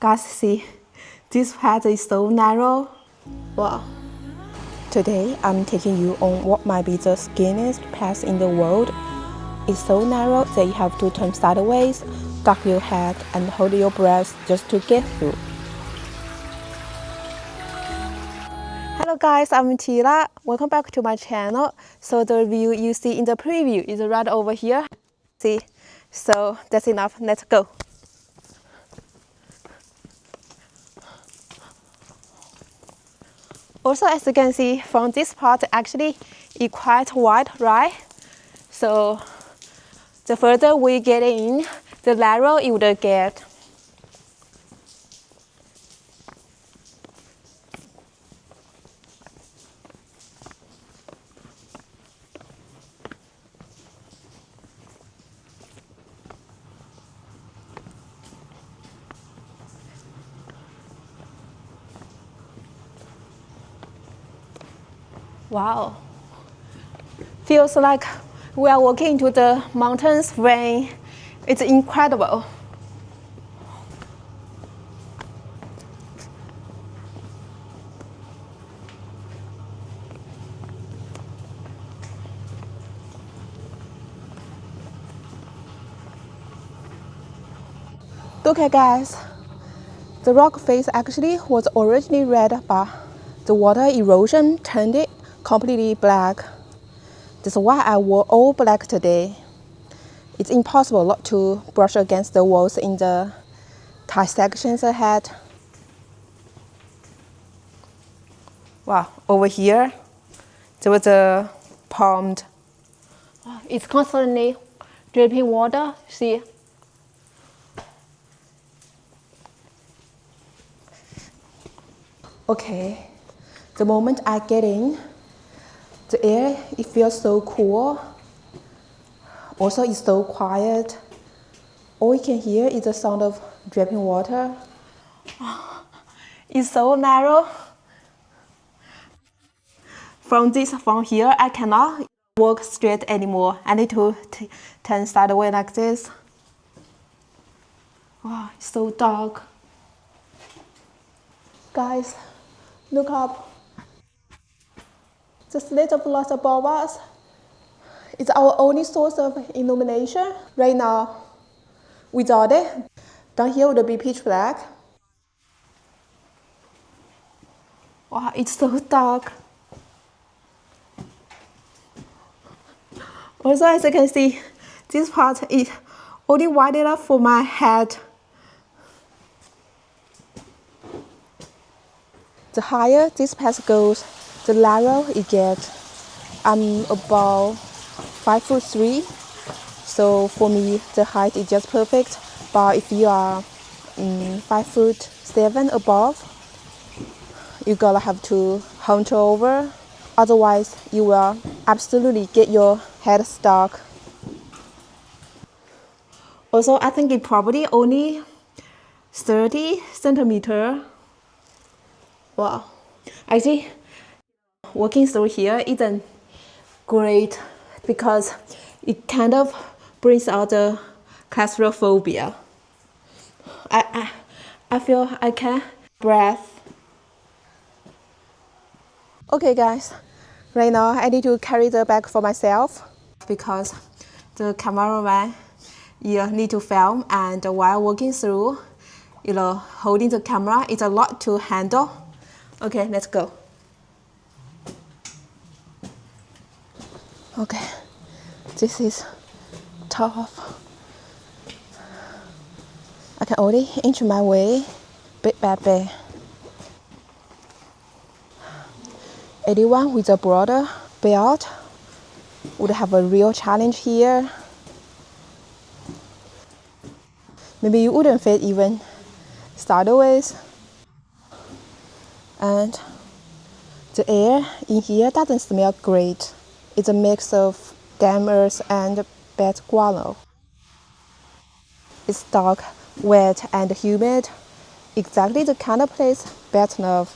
Guys, see, this path is so narrow. Wow. Today, I'm taking you on what might be the skinniest path in the world. It's so narrow that you have to turn sideways, duck your head, and hold your breath just to get through. Hello guys, I'm Tira. Welcome back to my channel. So the view you see in the preview is right over here. See? So that's enough. Let's go. Also, as you can see from this part, actually it's quite wide, right? So the further we get in, the narrow it would get. Wow. Feels like we are walking into the mountains rain. It's incredible. Look at guys, the rock face actually was originally red, but the water erosion turned it completely black. That's why I wore all black today. It's impossible not to brush against the walls in the tight sections ahead. Wow, over here, there was a pond. It's constantly dripping water, see? Okay, the moment I get in, the air, it feels so cool. Also, it's so quiet. All you can hear is the sound of dripping water. It's so narrow. From here, I cannot walk straight anymore. I need to turn sideways like this. Wow, it's so dark. Guys, look up. The slit of light above us is our only source of illumination right now. Without it, down here would be pitch black. Wow, it's so dark. Also, as you can see, this part is only wide enough for my head. The higher this path goes, the narrower it gets. I'm about 5'3", so for me the height is just perfect. But if you are 5'7" above, you gotta have to hunch over. Otherwise, you will absolutely get your head stuck. Also, I think it probably only 30 centimeter. Wow. Actually, walking through here isn't great because it kind of brings out the claustrophobia. I feel I can't breathe. Okay guys, right now I need to carry the bag for myself because the cameraman need to film, and while walking through, holding the camera is a lot to handle. Okay, let's go. Okay, this is tough. I can only inch my way, bit by bit. Anyone with a broader belt would have a real challenge here. Maybe you wouldn't fit even sideways. And the air in here doesn't smell great. It's a mix of damp earth and bad guano. It's dark, wet, and humid. Exactly the kind of place bats love.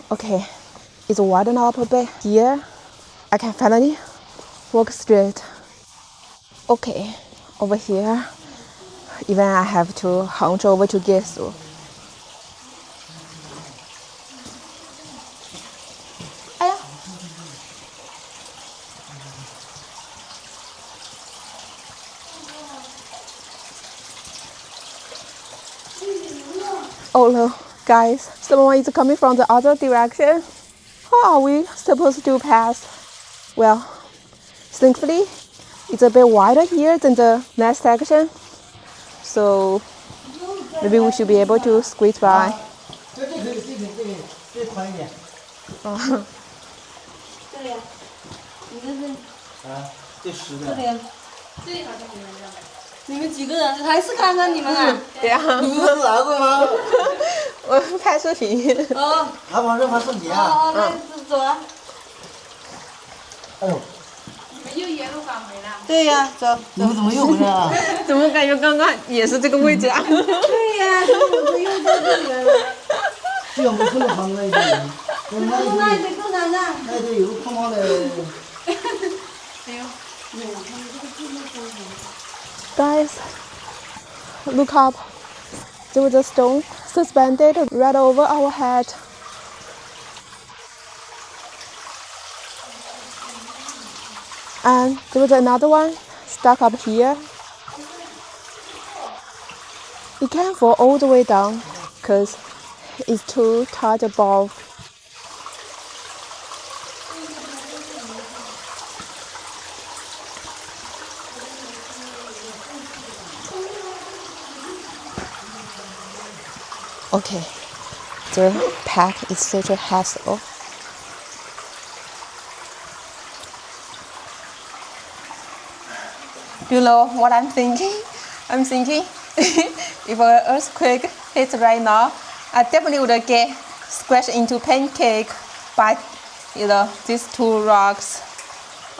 Okay, It's widened up a bit here. I can finally walk straight. Okay, over here, even I have to hunch over to get through. Oh no, guys, someone is coming from the other direction. How are we supposed to pass? Well, thankfully, it's a bit wider here than the next section, so maybe we should be able to squeeze by. 这宽一点。这里，你这是啊，这实的。这里，这里好像没人这样。你们几个人？还是看看你们啊？对呀，你不是来过吗？我拍视频。哦。还往这块送你啊？哦，那走啊。哎呦。你们又沿路返回了？对呀，走。你们怎么又回来了？怎么感觉刚刚也是这个位置啊？对呀，我们又到这里来了。这样我不能放那一点。那也得够难的。那得有个胖胖的。哎呦，没有，他们这个字幕真好。Guys, look up. There was a stone suspended right over our head. And there was another one stuck up here. It can't fall all the way down because it's too tight above. Okay, the pack is such a hassle. Do you know what I'm thinking? I'm thinking if an earthquake hits right now, I definitely would get squashed into pancake by these two rocks.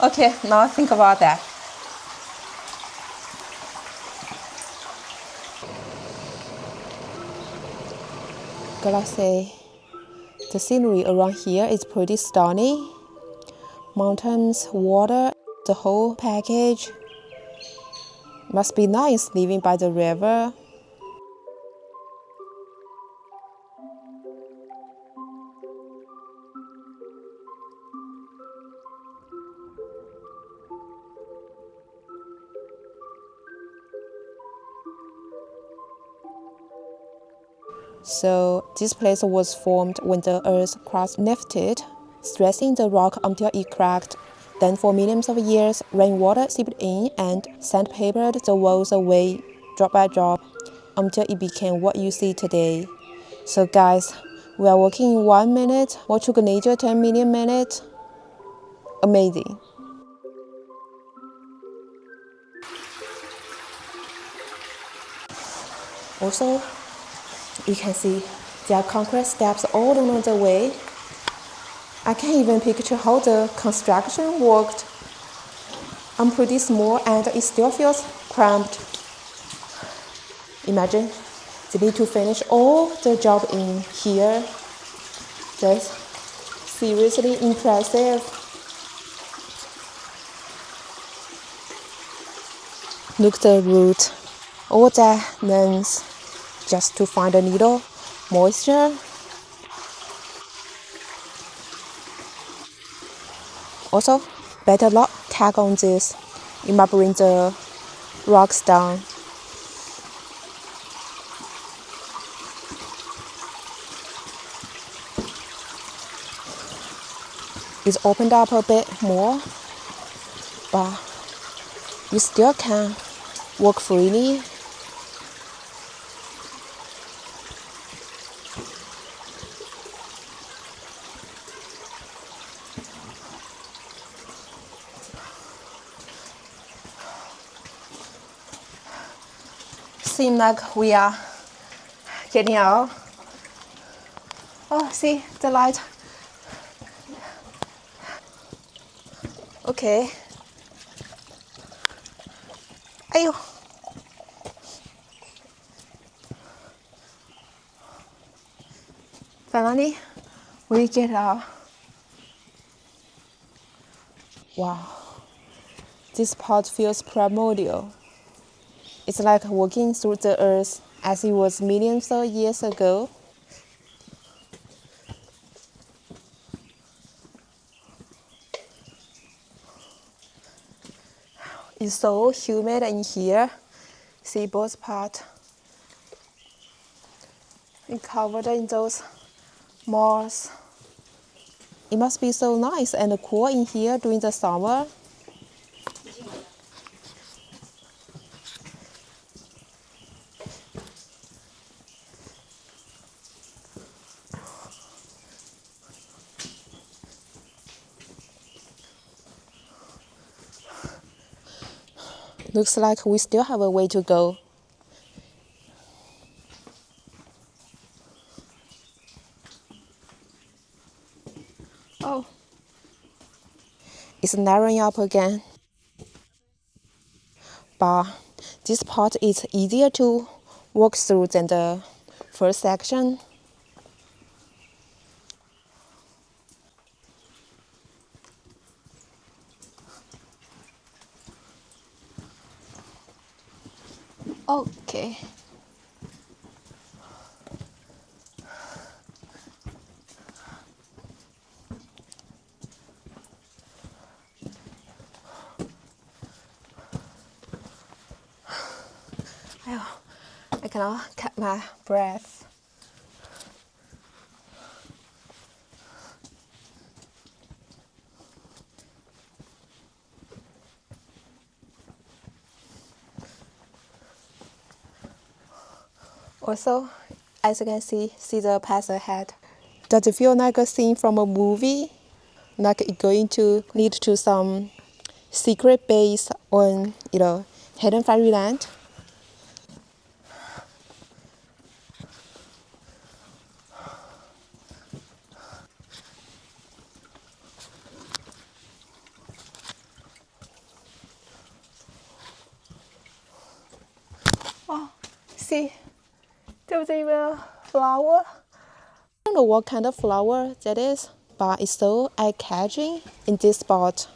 Okay, now think about that. Gotta say, the scenery around here is pretty stunning. Mountains, water, the whole package. Must be nice living by the river. So this place was formed when the earth crust lifted, stressing the rock until it cracked. Then for millions of years, rainwater seeped in and sandpapered the walls away, drop by drop, until it became what you see today. So guys, we are walking in 1 minute, what took nature 10 million minutes. Amazing. Also, you can see there are concrete steps all along the way. I can't even picture how the construction worked. I'm pretty small and it still feels cramped. Imagine they need to finish all the job in here. That's seriously impressive. Look the root. All that length just to find a little moisture. Also, better not tag on this. It might bring the rocks down. It's opened up a bit more, but you still can walk freely. Seems like we are getting out. Oh, see the light. Okay. Ayo. Finally, we get out. Wow, this spot feels primordial. It's like walking through the earth as it was millions of years ago. It's so humid in here. See both parts. It's covered in those moss. It must be so nice and cool in here during the summer. Looks like we still have a way to go. Oh, it's narrowing up again. But this part is easier to walk through than the first section. Okay. I cannot catch my breath. Also, as you can see the path ahead. Does it feel like a scene from a movie? Like it's going to lead to some secret base on, hidden fairyland? Oh, see, there's even a flower. I don't know what kind of flower that is, but it's so eye-catching in this spot.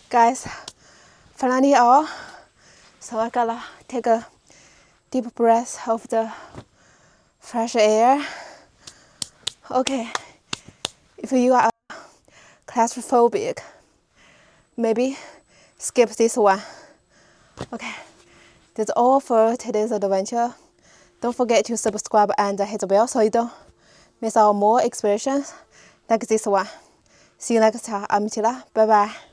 Guys, finally all. So I gotta take a deep breath of the fresh air. Okay, if you are claustrophobic, maybe skip this one. Okay, that's all for today's adventure. Don't forget to subscribe and hit the bell so you don't miss out more experiences like this one. See you next time. I'm Chila. Bye bye.